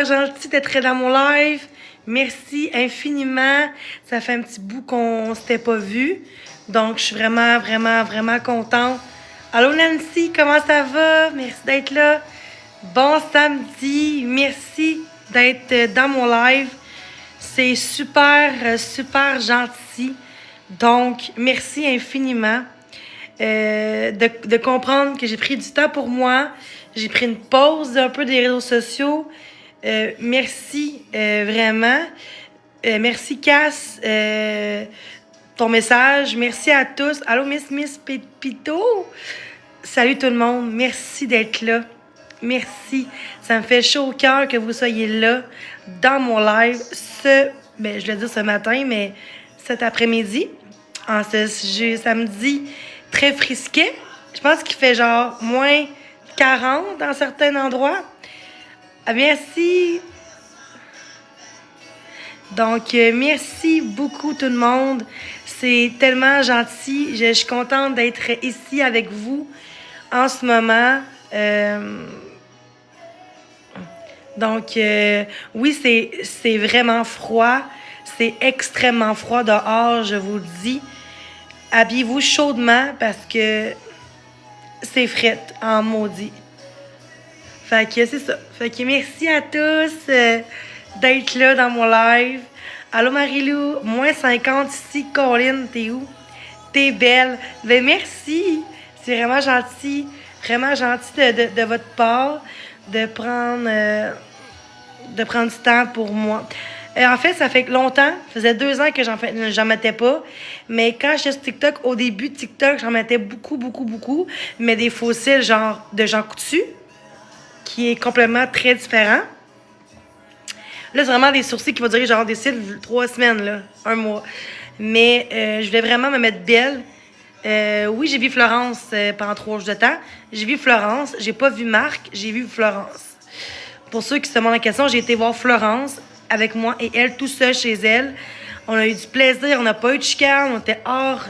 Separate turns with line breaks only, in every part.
super gentil d'être dans mon live. Merci infiniment. Ça fait un petit bout qu'on s'était pas vu. Donc, je suis vraiment, vraiment, vraiment contente. Allô Nancy, comment ça va? Merci d'être là. Bon samedi. Merci d'être dans mon live. C'est super, super gentil. Donc, merci infiniment de comprendre que j'ai pris du temps pour moi. J'ai pris une pause un peu des réseaux sociaux. Merci vraiment. Merci Cass, ton message. Merci à tous. Allô Miss Pito. Salut tout le monde. Merci d'être là. Merci. Ça me fait chaud au cœur que vous soyez là dans mon live je vais dire ce matin, mais cet après-midi, en ce samedi très frisquet. Je pense qu'il fait genre moins 40 dans certains endroits. Merci. Donc, merci beaucoup tout le monde. C'est tellement gentil. Je suis contente d'être ici avec vous en ce moment. Donc, oui, c'est vraiment froid. C'est extrêmement froid dehors, je vous le dis. Habillez-vous chaudement parce que c'est fret en maudit. Fait que c'est ça. Fait que merci à tous d'être là dans mon live. Allô Marilou, moins 50 ici. Colin, t'es où? T'es belle. Ben merci. C'est vraiment gentil. Vraiment gentil de votre part de prendre du temps pour moi. En fait, ça fait longtemps. Ça faisait 2 ans que j'en mettais pas. Mais quand j'étais sur TikTok, au début de TikTok, j'en mettais beaucoup, beaucoup, beaucoup. Mais des fossiles genre de Jean Coutu, qui est complètement très différent. Là, c'est vraiment des sourcils qui vont durer genre des cils 3 semaines, là, 1 mois. Mais je voulais vraiment me mettre belle. Oui, j'ai vu Florence pendant 3 jours de temps. J'ai vu Florence. J'ai pas vu Marc, j'ai vu Florence. Pour ceux qui se demandent la question, j'ai été voir Florence avec moi et elle, tout seul chez elle. On a eu du plaisir, on n'a pas eu de chicane, on était hors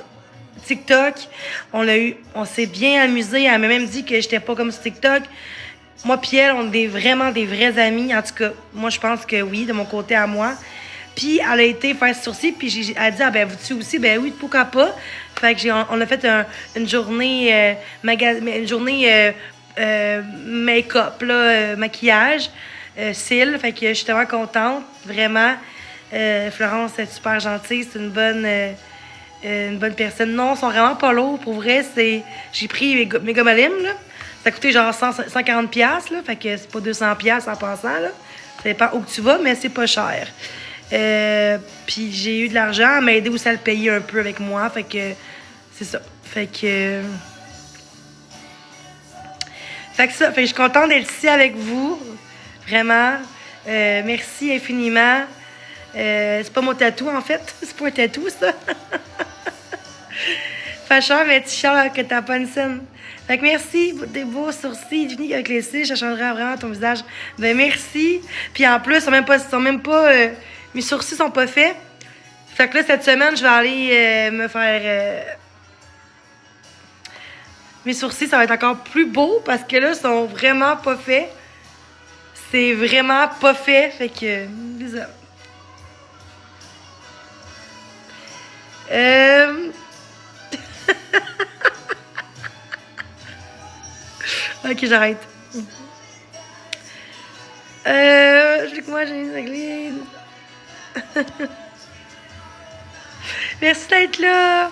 TikTok. On s'est bien amusé. Elle m'a même dit que j'étais pas comme sur TikTok. Moi puis elle, on est vraiment des vrais amis. En tout cas, moi, je pense que oui, de mon côté à moi. Puis, elle a été faire ce sourcil, puis elle a dit, ah ben, vous-tu aussi? Ben oui, pourquoi pas? Fait que on a fait une journée make-up, là, maquillage, cils. Fait que je suis tellement contente, vraiment. Florence est super gentille, c'est une bonne personne. Non, ils sont vraiment pas lourds, pour vrai. J'ai pris mes gommalim, là. Ça a coûté genre 140$, là. Fait que c'est pas 200$ en passant, là. Ça dépend où que tu vas, mais c'est pas cher. Puis j'ai eu de l'argent, elle m'a aidé aussi à le payer un peu avec moi. Fait que c'est ça. Fait que je suis contente d'être ici avec vous. Vraiment. Merci infiniment. C'est pas mon tatou, en fait. C'est pas un tatou, ça. Fâcheur, mais tu chiales que t'as pas une scène. Fait que merci, des beaux sourcils uniques avec les cils, ça changera vraiment ton visage. Ben merci. Puis en plus, mes sourcils sont pas faits. Fait que là, cette semaine, je vais aller me faire... mes sourcils, ça va être encore plus beau parce que là, ils sont vraiment pas faits. C'est vraiment pas fait. Fait que... Désolé. Ok, j'arrête. Moi, j'ai une réglée. Merci d'être là.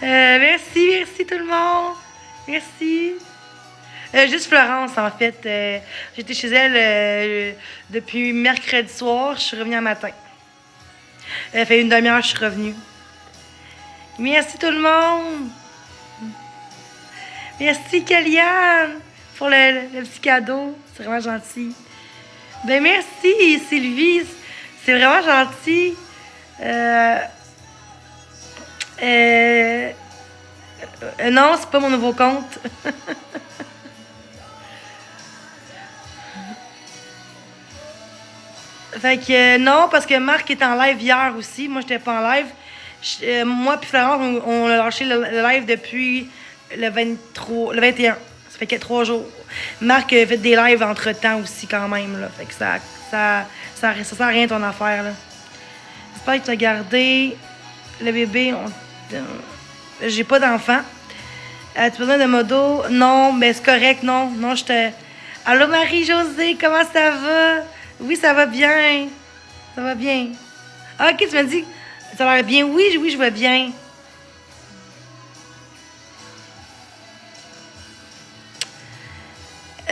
Merci tout le monde. Merci. Juste Florence, en fait. J'étais chez elle depuis mercredi soir. Je suis revenue un matin. Ça fait une demi-heure que je suis revenue. Merci tout le monde. Merci Kellyanne pour le petit cadeau. C'est vraiment gentil. Ben merci Sylvie. C'est vraiment gentil. Non, c'est pas mon nouveau compte. Fait que non, parce que Marc est en live hier aussi. Moi, j'étais pas en live. Moi puis Florence, on a lâché le live depuis le 21. Ça fait que 3 jours. Marc a fait des lives entre-temps aussi quand même, là. Fait que ça sert à rien ton affaire, là. J'espère que tu as gardé le bébé. J'ai pas d'enfant. Tu besoin de modo? Non, mais c'est correct, non. Non, je te... Allô Marie-Josée, comment ça va? Oui, ça va bien. Ça va bien. Ah, ok, tu m'as dit, ça va bien. Oui, oui, je vais bien.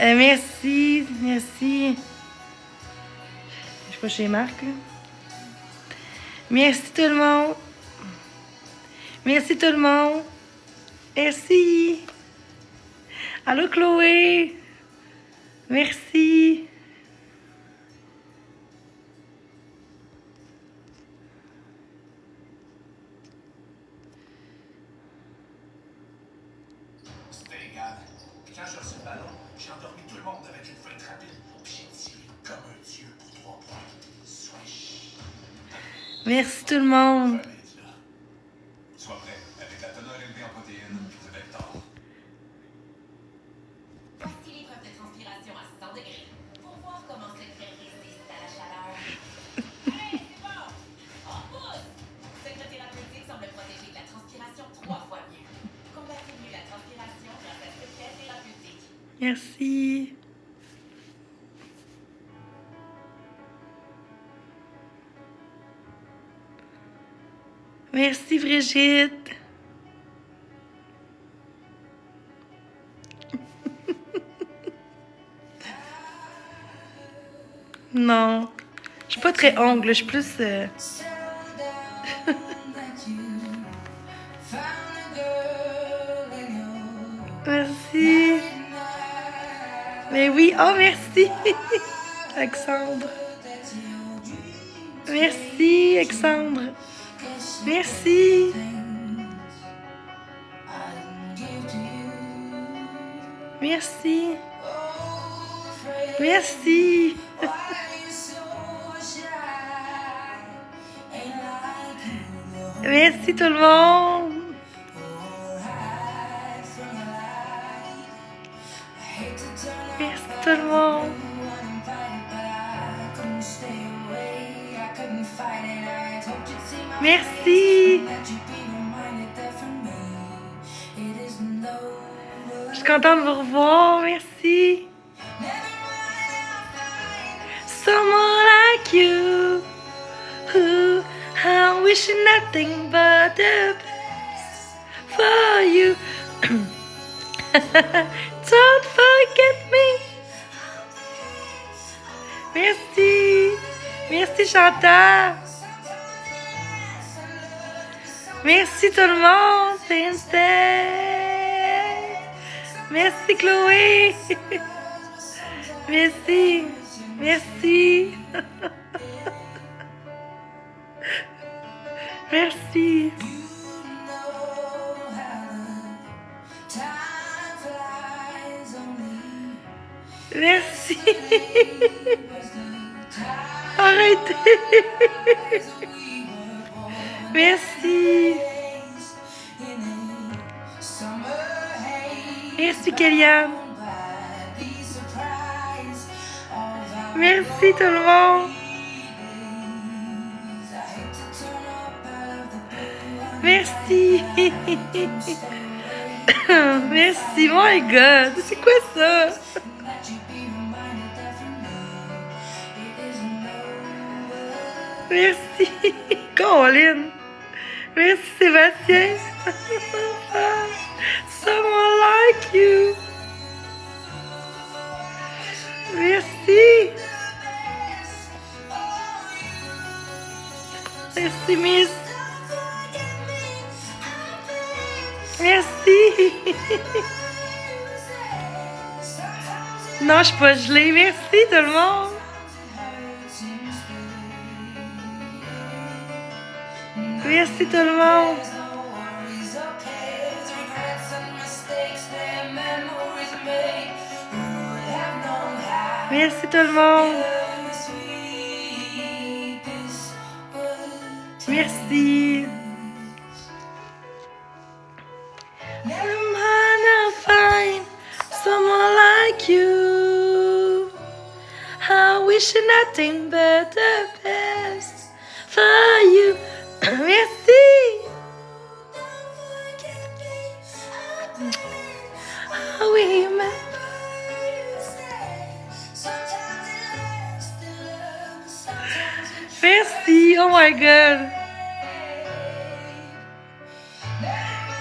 Merci, merci. Je suis pas chez Marc, là. Merci tout le monde. Merci tout le monde. Merci. Allô Chloé. Merci.
C'était égal. Quand j'ai reçu le ballon, j'ai endormi tout le monde avec une feinte rapide. Puis j'ai tiré comme un dieu pour 3 points. Swish.
Merci tout le monde.
Sois prêt. Avec la teneur élevée en protéines, vous avez tort.
Voici l'épreuve de transpiration à 100 degrés pour voir comment se faire résiste à la chaleur. Allez, c'est bon! On pousse! Cette thérapeutique semble protéger de la transpiration 3 fois mieux. Combattez mieux la transpiration grâce à cette thérapeutique.
Merci. Merci Brigitte. Non. Je suis pas très ongle, je suis plus... Merci. Mais oui, oh merci. Alexandre. Merci, Alexandre. Merci. Merci. Merci. Merci tout le monde. Merci tout le monde. Merci. Je suis contente de vous revoir. Merci. Someone like you, who I'm wishing nothing but the best for you. Don't forget me. Merci. Merci Chantal. Merci tout le monde. C'est instant. Merci Chloé. Merci. Merci. Merci. Merci. Arrêtez. Merci. Merci Kéliane. Merci tout le monde. Merci. Merci, my God. C'est quoi ça? Merci, Colin. Merci, Sébastien. Someone like you. Merci. Merci, Miss. Merci. Non, je suis pas gelée. Merci tout le monde. Merci tout le monde. Merci tout le monde. Merci. I'm gonna find some wish you nothing but the best for you. Merci. Oh, we remember. Merci, oh my god.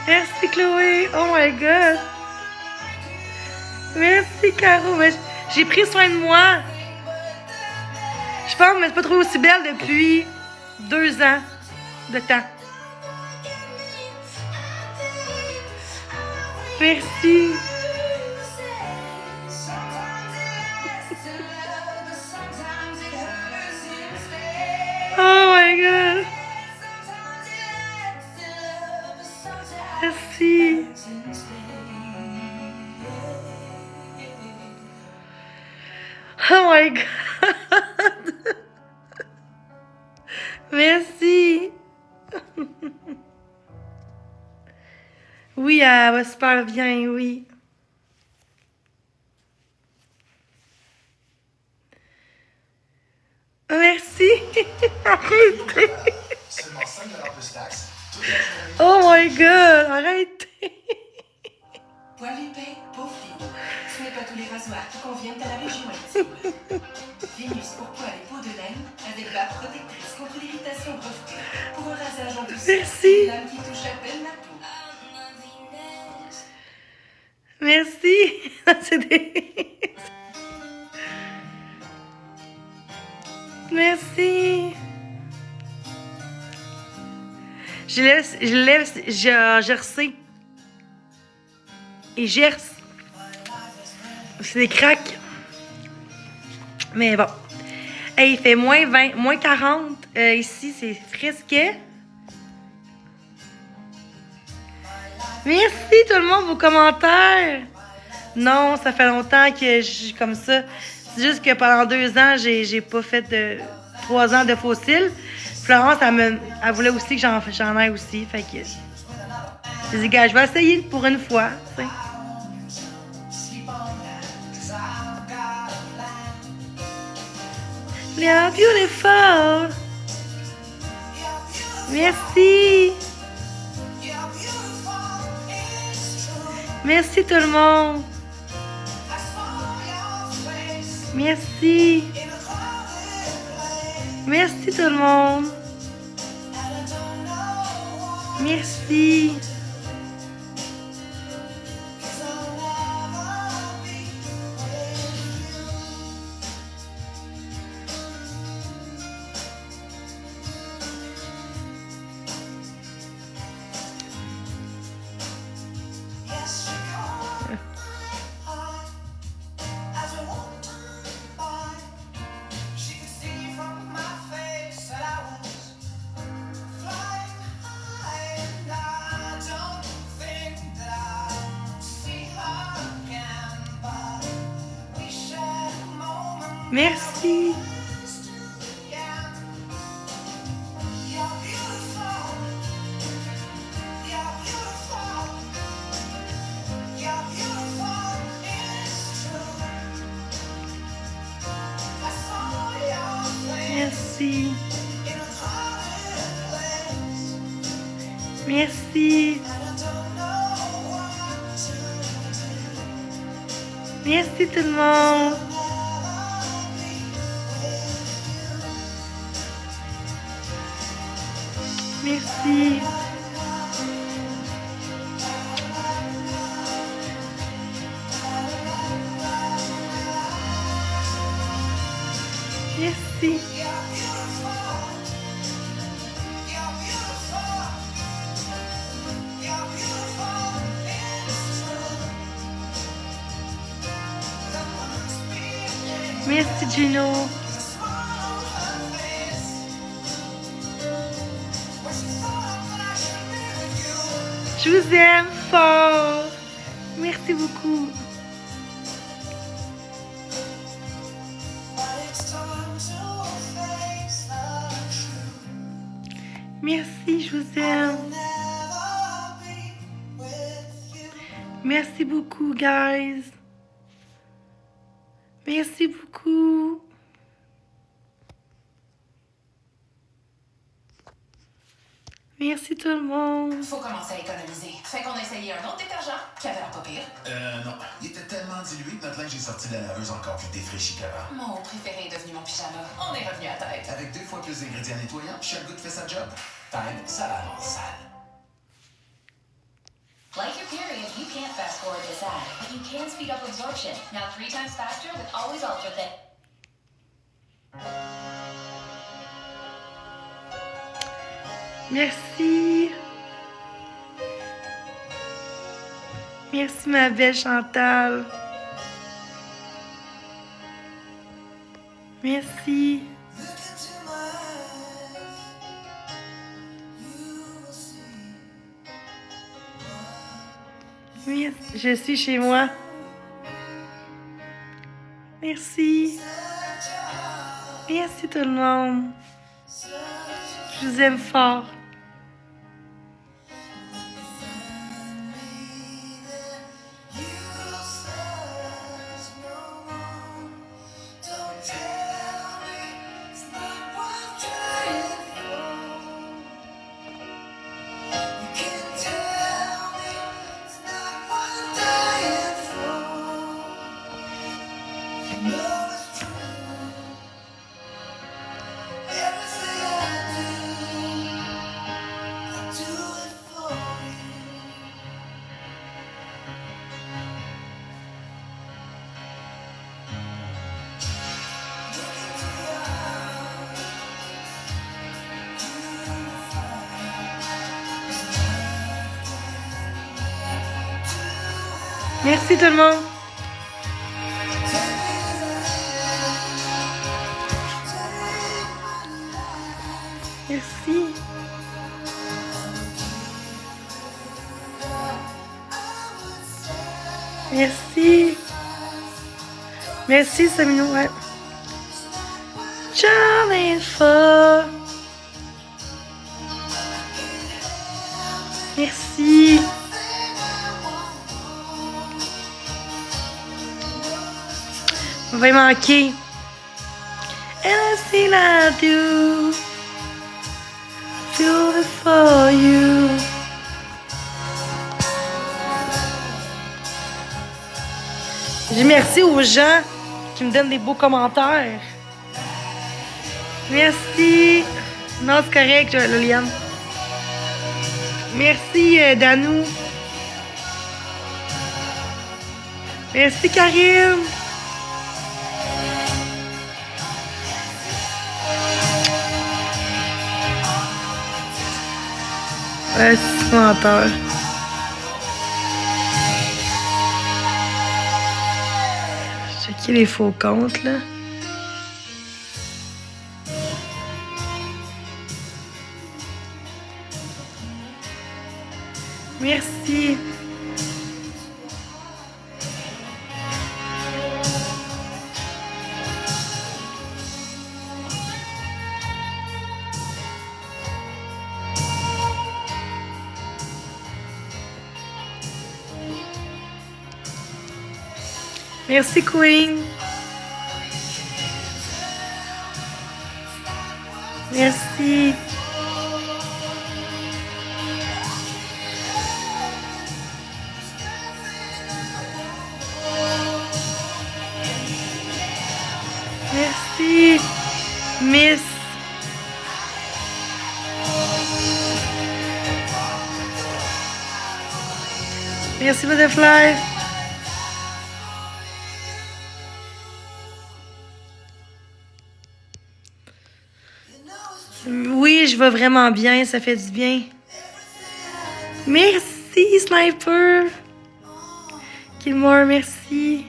Merci Chloé, oh my god. Merci Caro, mais j'ai pris soin de moi. Je pense que je me suis pas trouvée aussi belle depuis 2 ans de temps. Merci. Oh my god. Merci. Oh my god. Merci. Oui, elle va super bien, oui. Merci. Arrêtez.
Seulement 5 $ plus taxes.
Oh my god, arrêtez.
Poil épais, peau fine. Ce n'est pas tous les rasoirs qui conviennent à la région intime. Vénus pour poil et peau de laine avec barre protectrice contre l'irritation brevetée. Pour un rasage en douceur.
Merci.
Lame qui touche à peine la peau.
Merci. C'est des... Merci. Je laisse gercer. Et gerce. C'est des craques. Mais bon. Hey, il fait moins 20, moins 40. Ici, c'est frisquet. Merci tout le monde, vos commentaires. Non, ça fait longtemps que je suis comme ça. C'est juste que pendant 2 ans, j'ai pas fait de 3 ans de fossiles. Florence, elle voulait aussi que j'en aille aussi. Fait que j'ai dit, gars, je vais essayer pour une fois. T'sais. You're beautiful. Merci. Merci tout le monde. Merci. Merci tout le monde. Merci. Merci. Merci. Merci. Merci tout le monde. Merci. Merci. Merci Gino. Je vous aime fort. Merci beaucoup. Merci, je vous aime. Merci beaucoup, guys. Merci beaucoup. Merci tout le monde.
Faut commencer à économiser. Fait qu'on a essayé un autre détergent qui avait l'air pas pire.
Non. Il était tellement dilué que notre linge est sorti de la laveuse encore plus défraîchi qu'avant.
Mon préféré est devenu mon pyjama. On est revenu à tête.
Avec 2 fois plus d'ingrédients nettoyants, chaque goutte fait sa job. Tide, ça la rend sale.
Like your period, you can't fast forward this ad, but you can speed up absorption. Now 3 times faster with Always Ultra Thick.
Merci. Merci, ma belle Chantal. Merci. Oui, je suis chez moi. Merci. Merci tout le monde. Je vous aime fort. Merci tout le monde. Merci. Merci. Merci, Samino. Ouais. Jamais fort. Merci. On va y manquer. And I still I do. Feel it for you. Je dis merci aux gens qui me donnent des beaux commentaires. Merci. Non, c'est correct, Liliane. Merci, Danou. Merci, Karim. Ouais, c'est menteur. Checker les faux comptes, là. Merci. Merci, Queen. Merci. Merci, Miss. Merci, Butterfly. Oui, je vais vraiment bien, ça fait du bien. Merci, Sniper. Gilmore, merci.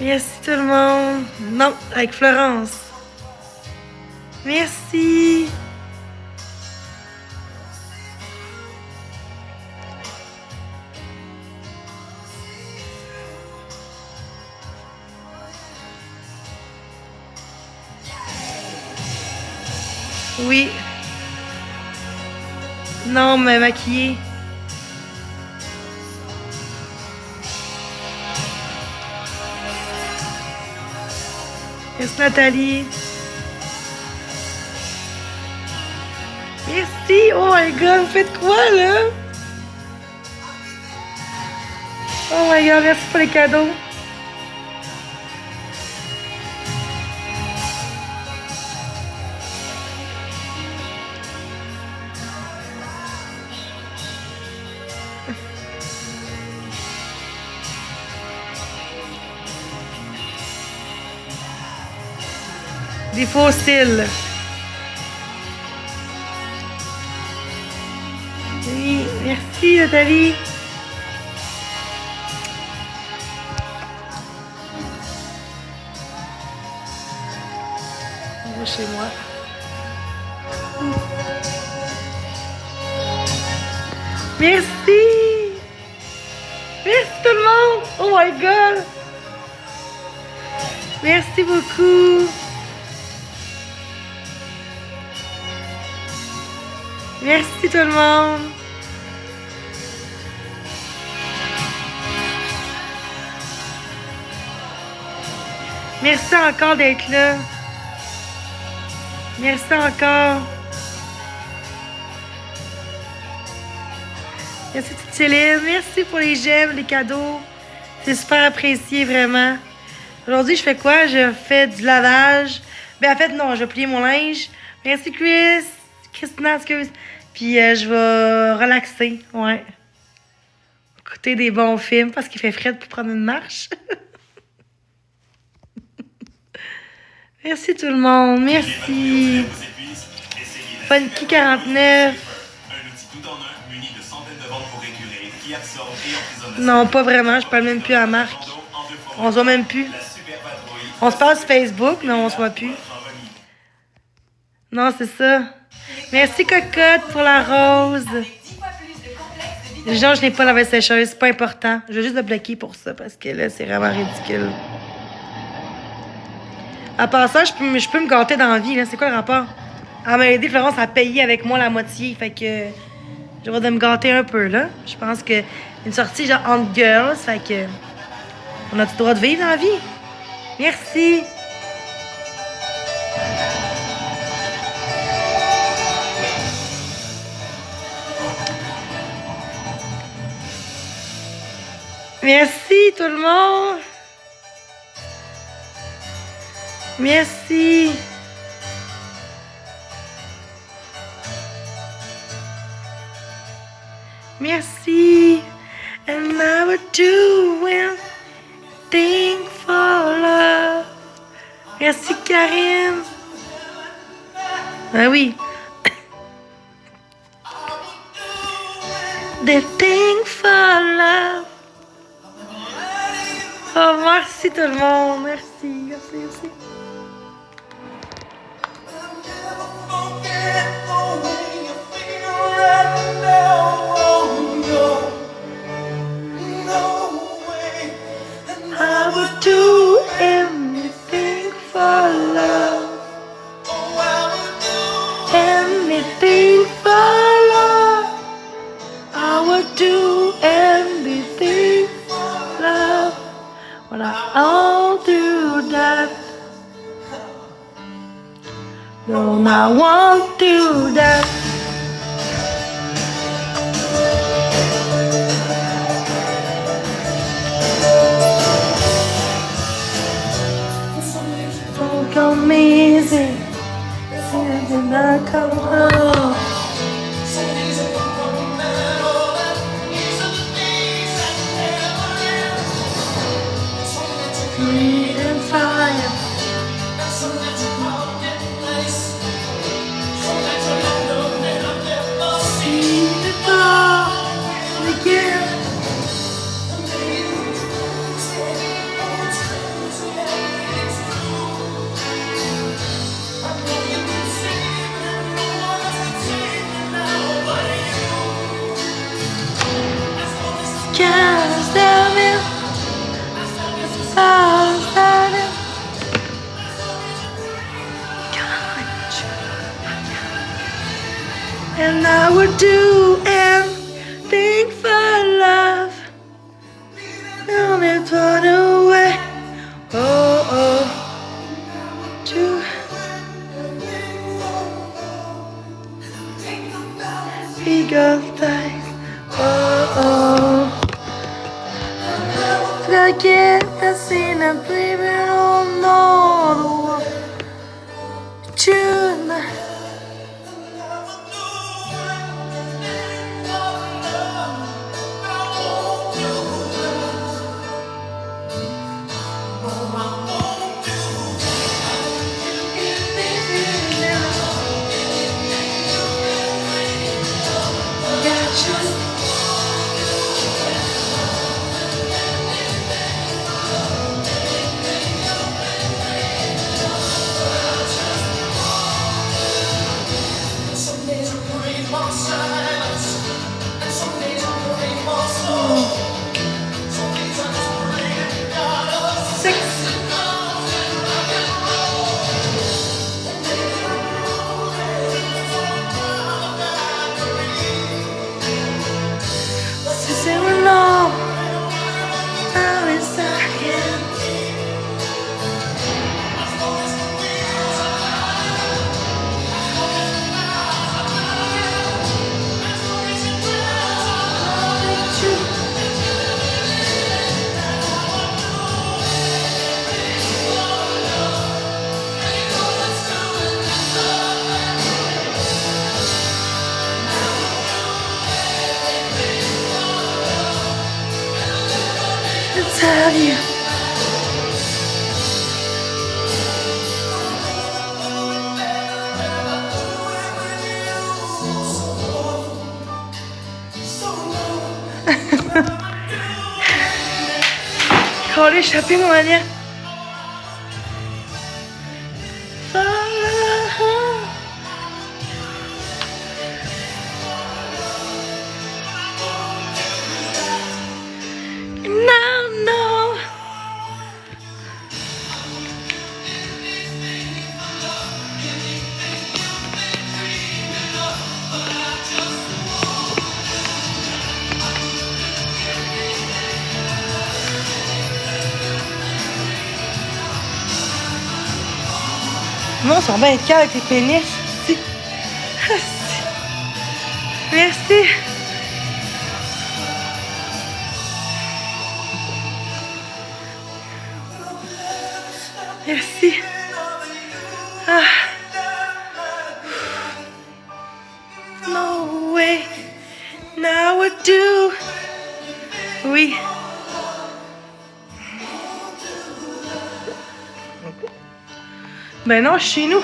Merci tout le monde. Non, avec Florence. Merci. Oui. Non, mais maquillée. Merci Nathalie. Merci. Oh my god, vous faites quoi là? Oh my god, merci pour les cadeaux. Des fossiles. Oui, merci Nathalie. On va chez moi. Merci. Merci tout le monde. Oh my god. Merci beaucoup. Merci tout le monde. Merci encore d'être là. Merci encore. Merci toute Céline. Merci pour les j'aime, les cadeaux. C'est super apprécié, vraiment. Aujourd'hui, je fais quoi? Je fais du lavage. Ben en fait, non, je vais plier mon linge. Merci Chris. Christina, excuse. Puis je vais relaxer, ouais. Écouter des bons films parce qu'il fait frais pour prendre une marche. Merci tout le monde, merci. Funky 49. Non, pas vraiment, je parle même plus à Marc. On se voit même plus. On se parle sur Facebook, mais on se voit plus. Non, c'est ça. Merci Cocotte pour la rose. Genre, je n'ai pas la sécheuse, c'est pas important. Je vais juste le bloquer pour ça parce que là, c'est vraiment ridicule. À part ça, je peux me gâter dans la vie. Là. C'est quoi le rapport? Elle m'a aidé, Florence, à payer avec moi la moitié. Fait que je vais me gâter un peu, là. Je pense que une sortie genre entre girls, fait que on a tout le droit de vivre dans la vie. Merci. Merci tout le monde. Merci. Merci. And I would do anything for love. Merci Karine. Ah oui. The thing for love. Oh, merci tout le monde. Merci, merci, merci. I would do anything for love. Anything for love. I would do anything for love. When I'll do that. No, I won't do that. Don't come easy. Did not come home. Sweet and fire. See the fall again. Can't stop it. And I would do anything for love. Don't it run away. Oh, oh. To eagle thighs. Oh, oh. Forget I seen a baby. Oh, no. Tonight.
Some days I breathe more silence, and some days I breathe more soul. Some days I just breathe out of
Six. Saying no, how is I can. Let's have you. Quand l'échapper, mon manière. No, no. Non, ils sont bien calmes avec les pénis. Si. Merci. Merci. Ah. No way. Now I do. Oui. Ben non, je suis chez nous.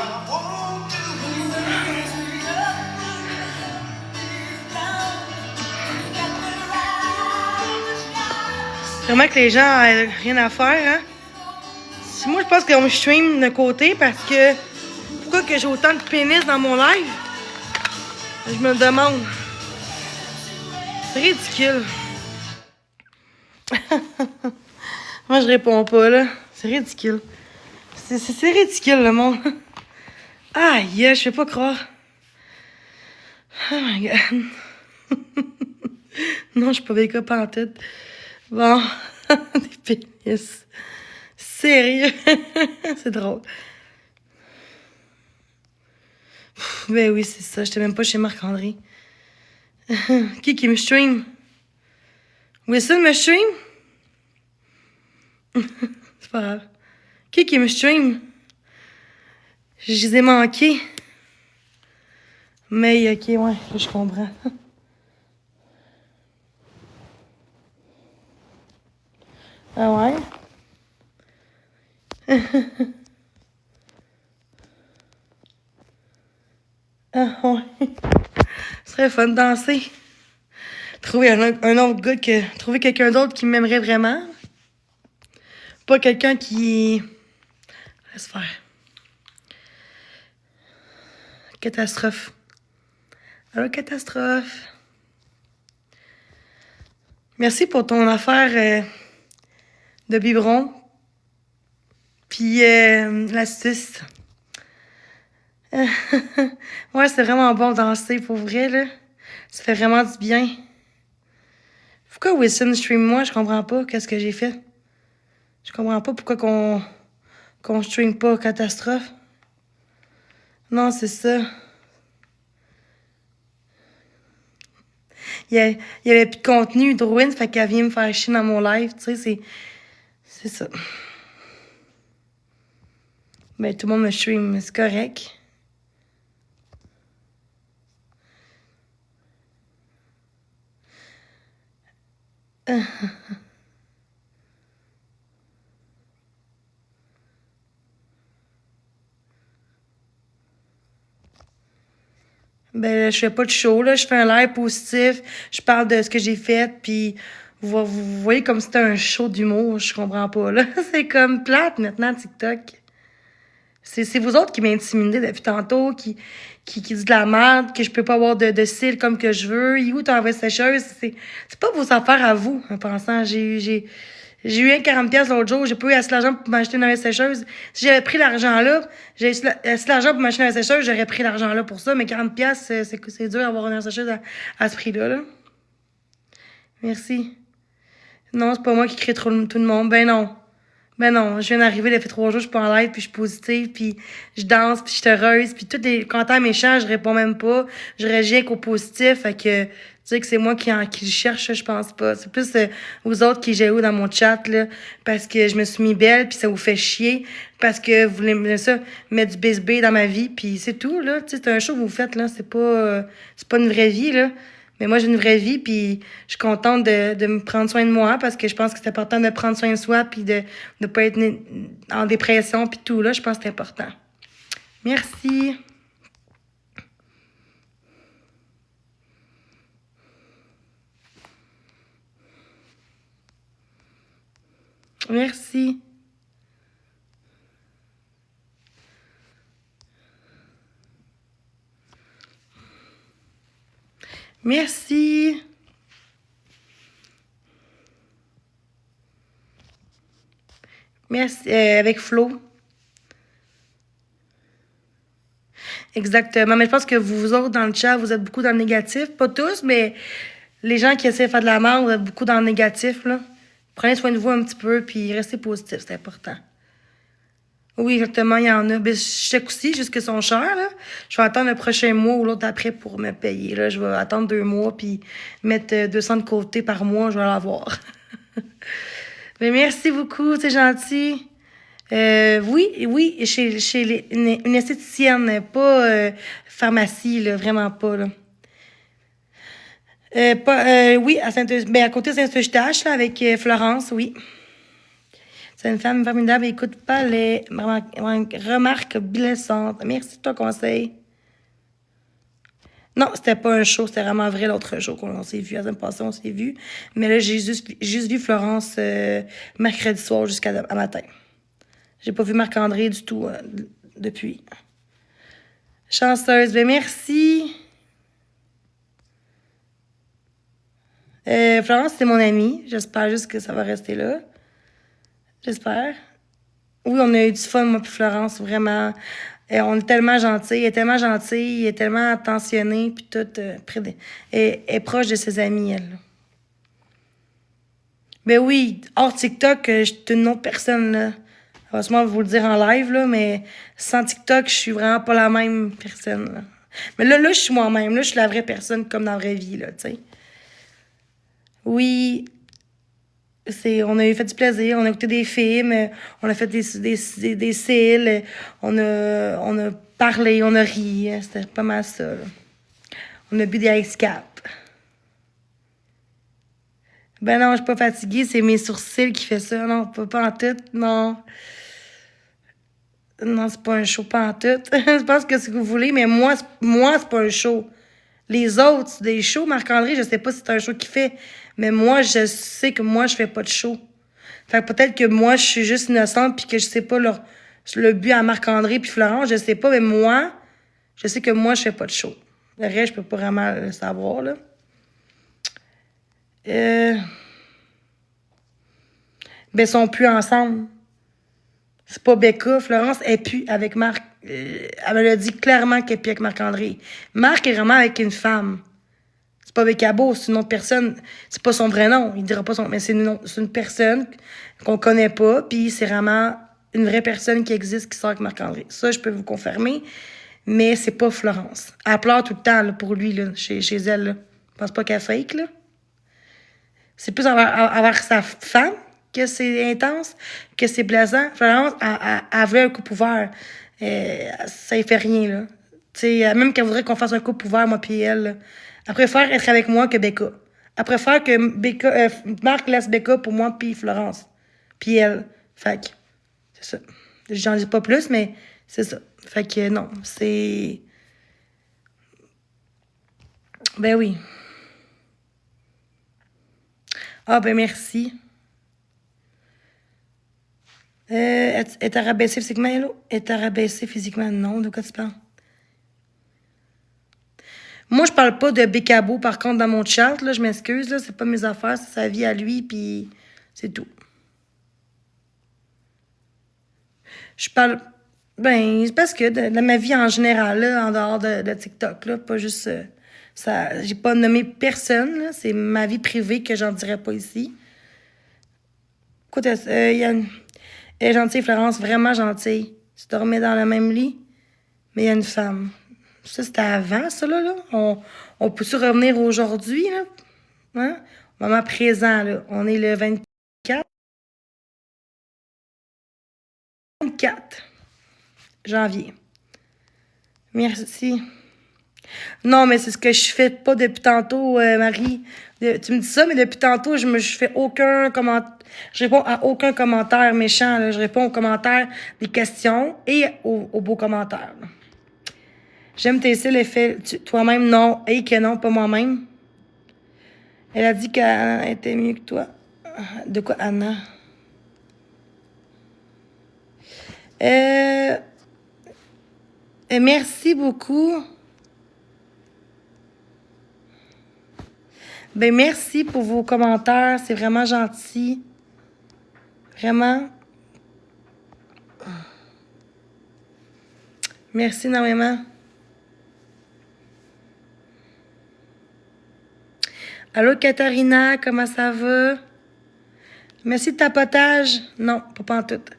Vraiment que les gens n'ont rien à faire, hein? Moi, je pense qu'on me stream de côté parce que... Pourquoi que j'ai autant de pénis dans mon live? Je me le demande. C'est ridicule. Moi, je réponds pas, là. C'est ridicule. C'est ridicule, le monde. Aïe, je fais pas croire. Oh my God. Non, je suis pas béca pantoute. Bon. Des pénis. Sérieux. C'est drôle. Ben oui, c'est ça. J'étais même pas chez Marc-André. Qui me stream? Wilson me stream? C'est pas grave. Qui me stream? Je les ai manqués. Mais ok, ouais, je comprends. Ah ouais? Ah ouais. Ce serait fun de danser. Trouver un autre gars que... Trouver quelqu'un d'autre qui m'aimerait vraiment. Pas quelqu'un qui... Laisse faire. Catastrophe. Alors, catastrophe. Merci pour ton affaire de biberon. Puis l'astuce. Ouais, c'est vraiment bon danser, pour vrai, là. Ça fait vraiment du bien. Pourquoi Wilson stream moi? Je comprends pas qu'est-ce que j'ai fait. Je comprends pas pourquoi qu'on stream pas Catastrophe. Non, c'est ça. Il y avait plus de contenu, Drouin, fait qu'elle vient me faire chier dans mon live, tu sais, c'est ça. Ben, tout le monde me stream, c'est correct. Ben, je fais pas de show, là. Je fais un live positif. Je parle de ce que j'ai fait, puis vous voyez comme si c'était un show d'humour. Je comprends pas, là. C'est comme plate, maintenant, TikTok. C'est vous autres qui m'intimidez depuis tantôt, qui dit de la merde, que je peux pas avoir de cils comme que je veux. Il est où ton envie sécheuse? C'est pas vos affaires à vous, en pensant. J'ai eu un 40$ l'autre jour, j'ai pas eu assez d'argent pour m'acheter une lave sécheuse. Si j'avais pris l'argent là, j'ai assez d'argent pour m'acheter une lave sécheuse, j'aurais pris l'argent là pour ça, mais 40$, c'est dur d'avoir une lave sécheuse à ce prix-là, là. Merci. Non, c'est pas moi qui crée trop tout le monde. Ben non. Ben non, je viens d'arriver, il a fait 3 jours, je suis pas en live, puis je suis positive, puis je danse, puis je suis heureuse, puis tous les commentaires méchants, je réponds même pas. Je réagis avec au positif, fait que dire que c'est moi qui le cherche, je pense pas. C'est plus aux autres qui jaloux dans mon chat, là, parce que je me suis mis belle, puis ça vous fait chier, parce que vous voulez ça, mettre du BSB dans ma vie, puis c'est tout, là. Tu sais, c'est un show que vous faites, là, c'est pas une vraie vie, là. Mais moi, j'ai une vraie vie, puis je suis contente de me prendre soin de moi parce que je pense que c'est important de prendre soin de soi puis de ne pas être en dépression puis tout, là. Je pense que c'est important. Merci. Merci. Merci. Merci. Avec Flo. Exactement. Mais je pense que vous autres, dans le chat, vous êtes beaucoup dans le négatif. Pas tous, mais les gens qui essaient de faire de la merde, vous êtes beaucoup dans le négatif, là. Prenez soin de vous un petit peu, puis restez positif, c'est important. Oui, exactement, il y en a. Ben, je check aussi, jusque son cher, là. Je vais attendre le prochain mois ou l'autre après pour me payer, là. Je vais attendre 2 mois, puis mettre 200 de côté par mois, je vais l'avoir. Mais merci beaucoup, c'est gentil. Oui, chez une esthéticienne, pas pharmacie, là, vraiment pas, là. Oui, à côté de Saint-Eustache, là, avec Florence, oui. C'est une femme formidable, écoute pas les remarques blessantes. Merci de ton conseil. Non, c'était pas un show, c'était vraiment vrai l'autre jour qu'on s'est vu. La semaine passée, on s'est vu. Mais là, j'ai juste vu Florence mercredi soir jusqu'à matin. J'ai pas vu Marc-André du tout depuis. Chanceuse, ben merci. Florence, c'est mon amie. J'espère juste que ça va rester là. J'espère. Oui, on a eu du fun, moi puis Florence, vraiment. On est tellement gentils. Elle est tellement gentille, elle est tellement attentionnée, puis tout. Elle est proche de ses amis, elle. Ben oui, hors TikTok, je suis une autre personne, là. Heureusement, vous le dire en live, là, mais sans TikTok, je suis vraiment pas la même personne, là. Mais là, je suis moi-même. Là, je suis la vraie personne comme dans la vraie vie, là, tu sais. Oui, on a eu fait du plaisir, on a écouté des films, on a fait des cils, on a parlé, on a ri, c'était pas mal ça, là. On a bu des ice cap. Ben non, je suis pas fatiguée, c'est mes sourcils qui fait ça, non, pas en tout, non. Non, c'est pas un show, pas en tout. Je pense que c'est ce que vous voulez, mais moi, c'est pas un show. Les autres, c'est des shows. Marc-André, je sais pas si c'est un show qu'il fait, mais moi, je sais que moi, je fais pas de show. Fait que peut-être que moi, je suis juste innocente puis que je sais pas le but à Marc-André puis Florence, je sais pas, mais moi, je sais que moi, je fais pas de show. Le reste, je peux pas vraiment le savoir, là. Ben, ils sont plus ensemble. C'est pas Becca. Florence est plus avec Marc. Elle me l'a dit clairement qu'elle est plus avec Marc-André. Marc est vraiment avec une femme. C'est pas Bécabo, c'est une autre personne. C'est pas son vrai nom, il dira pas son... Mais c'est une personne qu'on connaît pas, puis c'est vraiment une vraie personne qui existe qui sort avec Marc-André. Ça, je peux vous confirmer, mais c'est pas Florence. Elle pleure tout le temps là, pour lui, là, chez elle. Là. Je pense pas qu'elle fake, là. C'est plus envers sa femme que c'est intense, que c'est plaisant. Florence, elle veut un couple ouvert. Ça y fait rien, là. T'sais, même qu'elle voudrait qu'on fasse un couple ouvert, moi puis elle, là. Elle préfère être avec moi que Becca. Elle préfère que Marc laisse Becca pour moi puis Florence. Puis elle. Fait que, c'est ça. J'en dis pas plus, mais c'est ça. Fait que non, c'est... Ben oui. Ah, ben merci. Est rabaissé physiquement, hello? Est rabaissé physiquement? Non, de quoi tu parles? Moi, je parle pas de Bécabo, par contre, dans mon chat, là, je m'excuse, là, c'est pas mes affaires, c'est sa vie à lui, puis c'est tout. Je parle... Ben, c'est parce que de ma vie en général, là, en dehors de TikTok, là, pas juste... ça, j'ai pas nommé personne, là, c'est ma vie privée que j'en dirais pas ici. Écoute, elle est gentille, Florence, vraiment gentille. Tu dormais dans le même lit, mais il y a une femme. Ça, c'était avant, ça, là. On peut-tu revenir aujourd'hui, là? Hein? Moment présent, là. On est le 24 janvier. Merci. Non, mais c'est ce que je fais pas depuis tantôt, Marie. Tu me dis ça, mais depuis tantôt, je fais aucun commentaire. Je réponds à aucun commentaire méchant. Là. Je réponds aux commentaires des questions et aux beaux commentaires. Là. J'aime tes cils, toi-même, non. Et que non, pas moi-même. Elle a dit qu'elle était mieux que toi. De quoi, Anna? Merci beaucoup. Ben, merci pour vos commentaires. C'est vraiment gentil. Vraiment. Merci énormément. Allô, Katharina, comment ça va? Merci de tapotage. Non, pas pantoute.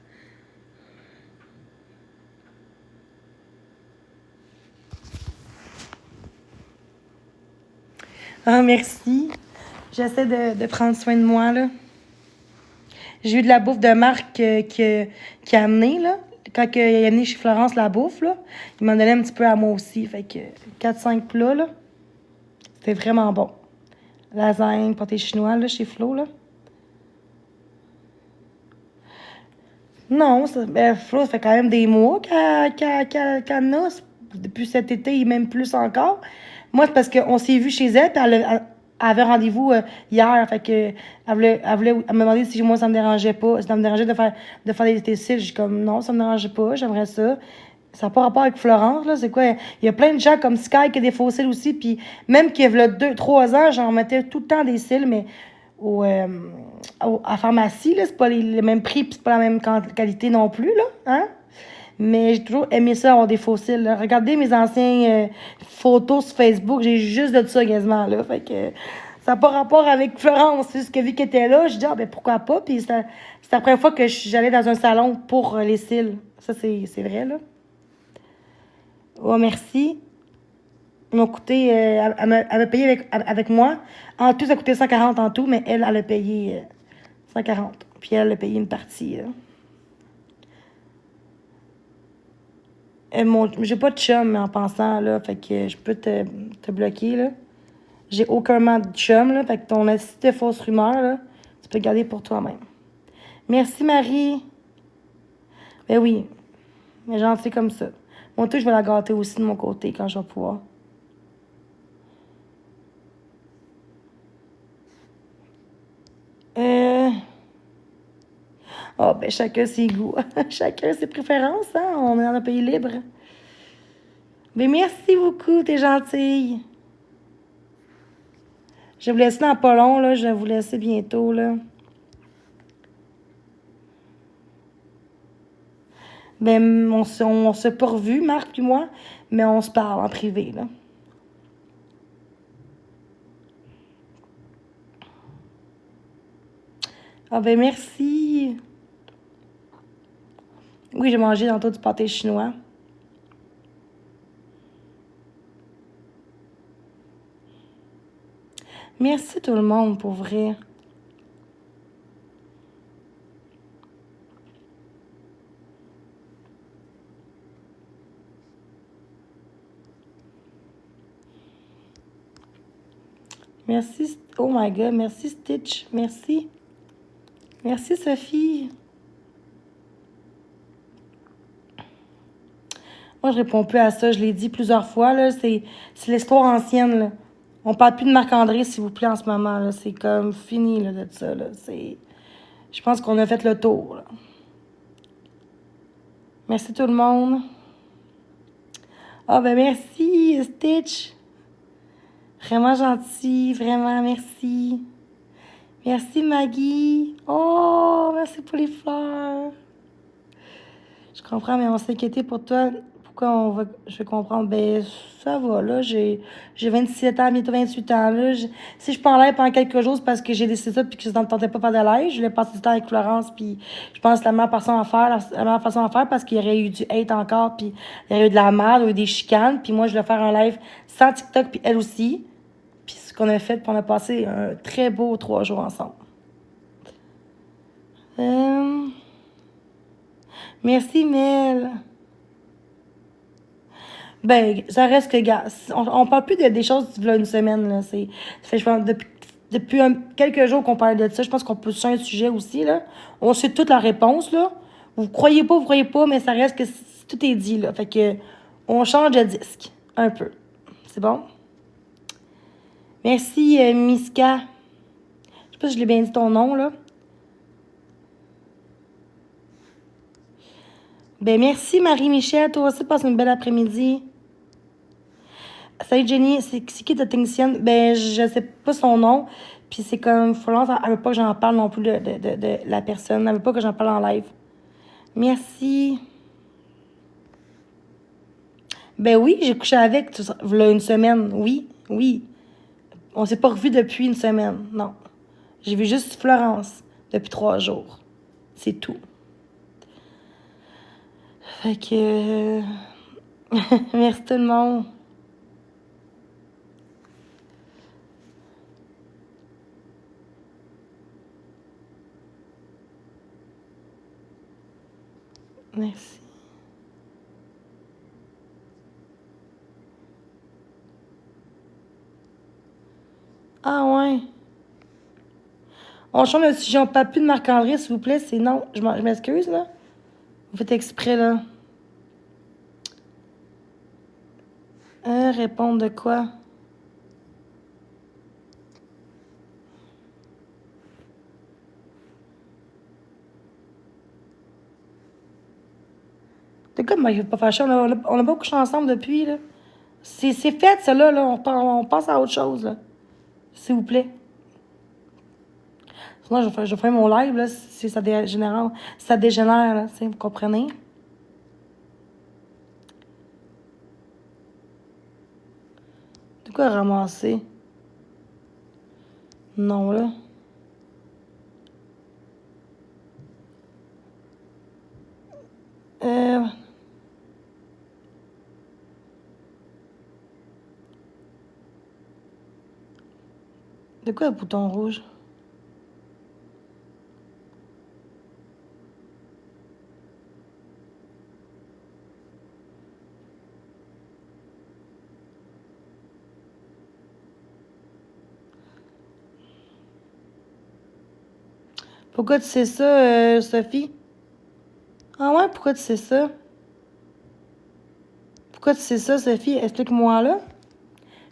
Ah, merci. J'essaie de prendre soin de moi, là. J'ai eu de la bouffe de Marc qui a amené, là. Quand il a amené chez Florence la bouffe, là, il m'en donnait un petit peu à moi aussi. Fait que 4-5 plats, là. C'était vraiment bon. Lasagne, pâté chinois, là, chez Flo, là. Non, Flo, ça fait quand même des mois qu'elle en a. Depuis cet été, et même plus encore. Moi, c'est parce qu'on s'est vu chez elle, puis elle avait rendez-vous hier. Fait que elle me demandait si moi, ça me dérangeait pas. Si ça me dérangeait de faire des cils. J'ai comme, non, ça me dérangeait pas, j'aimerais ça. Ça n'a pas rapport avec Florence, là. C'est quoi? Il y a plein de gens comme Sky qui a des faux cils aussi. Puis même qu'il y a 2-3 ans, j'en mettais tout le temps des cils, mais à pharmacie, là, c'est pas les mêmes prix, puis c'est pas la même qualité non plus, là. Hein? Mais j'ai toujours aimé ça, avoir des faux cils. Là. Regardez mes anciennes photos sur Facebook, j'ai juste de ça quasiment, là. Fait que ça n'a pas rapport avec Florence. C'est juste que vu qu'elle était là, je dis, ah, ben pourquoi pas? Puis c'est la première fois que j'allais dans un salon pour les cils. Ça, c'est vrai, là. Oh, merci. Ils m'ont coûté, elle m'a payé avec moi. En tout, ça a coûté 140 en tout, mais elle a payé 140. Puis elle a payé une partie. J'ai pas de chum en pensant, là. Fait que je peux te bloquer, là. J'ai aucun de chum, là. Fait que ton assiste de fausses rumeurs, là, tu peux le garder pour toi-même. Merci, Marie. Ben oui. Mais gentil comme ça. Moi, tout, je vais la gâter aussi de mon côté quand je vais pouvoir. Oh, ben chacun ses goûts. Chacun ses préférences, hein? On est dans un pays libre. Ben merci beaucoup, t'es gentille. Je vais vous laisser dans pas long, là. Je vais vous laisser bientôt, là. Ben, on s'est pas revus, Marc puis moi, mais on se parle en privé, là. Ah ben merci. Oui, j'ai mangé tantôt du pâté chinois. Merci tout le monde, pour vrai. Merci. Oh my God, merci Stitch. Merci. Merci Sophie. Moi, je réponds plus à ça. Je l'ai dit plusieurs fois, là. C'est l'histoire ancienne, là. On parle plus de Marc-André, s'il vous plaît, en ce moment, là. C'est comme fini, là, de ça, là. Je pense qu'on a fait le tour, là. Merci tout le monde. Ah, ben merci, Stitch. Vraiment gentil, vraiment, merci. Merci, Maggie. Oh, merci pour les fleurs. Je comprends, mais on s'est inquiété pour toi. Pourquoi je vais comprendre? Ben, ça va, là. J'ai 27 ans, bientôt 28 ans, là. Si je peux en live pendant quelques jours, c'est parce que j'ai décidé ça puis que je ne tentais pas de faire de live. Je voulais passer du temps avec Florence, puis je pense que la meilleure façon à faire, parce qu'il y aurait eu du hate encore, puis il y aurait eu de la merde, il y aurait eu des chicanes, puis moi, je voulais faire un live sans TikTok, puis elle aussi. Puis ce qu'on a fait, puis on a passé un très beau 3 jours ensemble. Merci, Mel. Ben, ça reste que, gars, on parle plus des choses d'il y a une semaine, là. Ça fait, je pense, depuis quelques jours qu'on parle de ça, je pense qu'on peut sur un sujet aussi, là. On sait toute la réponse, là. Vous croyez pas, mais ça reste que tout est dit, là. Fait que, on change de disque, un peu. C'est bon? Merci, Miska. Je sais pas si je l'ai bien dit ton nom, là. Ben, merci, Marie-Michel. Toi aussi, passe une belle après-midi. Salut, Jenny. C'est qui ta technicienne? Ben, je sais pas son nom. Puis c'est comme, Florence, elle veut pas que j'en parle non plus de la personne. Elle veut pas que j'en parle en live. Merci. Ben oui, j'ai couché avec, voilà une semaine. Oui, oui. On s'est pas revus depuis une semaine. Non. J'ai vu juste Florence depuis 3 jours. C'est tout. Fait que... Merci tout le monde. Merci. Ah ouais. On change de sujet. On parle plus de Marc-André, s'il vous plaît. C'est non. Je m'excuse, là. Vous faites exprès, là. Répondre de quoi? De quoi, mais il faut pas fâcher. On a pas couché ensemble depuis, là. C'est fait, ça, là. On passe à autre chose, là. S'il vous plaît. Sinon, je ferai mon live, là, si ça dégénère. Ça dégénère, là, vous comprenez? De quoi ramasser? Non, là. De quoi le bouton rouge? Pourquoi tu sais ça, Sophie? Ah ouais, pourquoi tu sais ça? Pourquoi tu sais ça, Sophie? Explique-moi, là.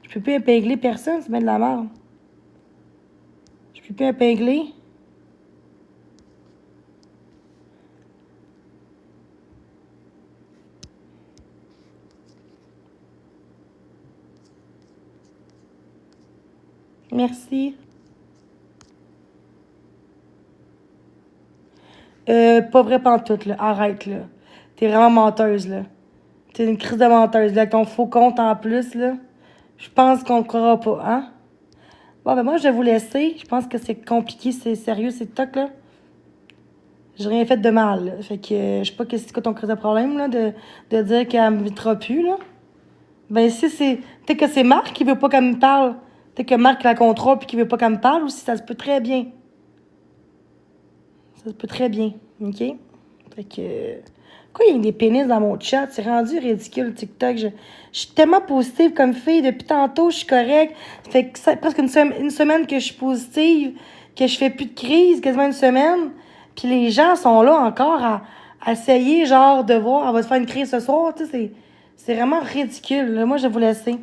Je peux plus épingler personne, c'est bien de la merde. Je peux plus épingler. Merci. Pas vrai pantoute, là. Arrête, là. T'es vraiment menteuse, là. T'es une crise de menteuse, là, avec ton faux compte en plus, là. Je pense qu'on ne croira pas, hein? Bon, ben moi, je vais vous laisser. Je pense que c'est compliqué, c'est sérieux, c'est toc, là. J'ai rien fait de mal, là. Fait que je sais pas c'est quoi ton crise de problème, là, de dire qu'elle m'invitera plus, là. Ben, si c'est... Peut-être que c'est Marc qui veut pas qu'elle me parle. Peut-être que Marc la contrôle puis qu'il veut pas qu'elle me parle aussi, ça se peut très bien. Ça se peut très bien, OK? Fait que... Pourquoi il y a des pénis dans mon chat? C'est rendu ridicule, TikTok. Je suis tellement positive comme fille. Depuis tantôt, je suis correcte. Ça fait presque une semaine que je suis positive, que je fais plus de crise, quasiment une semaine. Puis les gens sont là encore à essayer, genre, de voir, on va se faire une crise ce soir. Tu sais, c'est vraiment ridicule. Là. Moi, je vais vous laisser.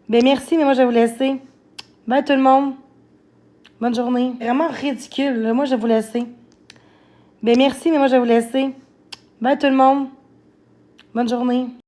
Ben merci, mais moi, je vais vous laisser. Bye tout le monde. Bonne journée. Vraiment ridicule. Là. Moi, je vais vous laisser. Ben merci, mais moi, je vais vous laisser. Bye tout le monde. Bonne journée.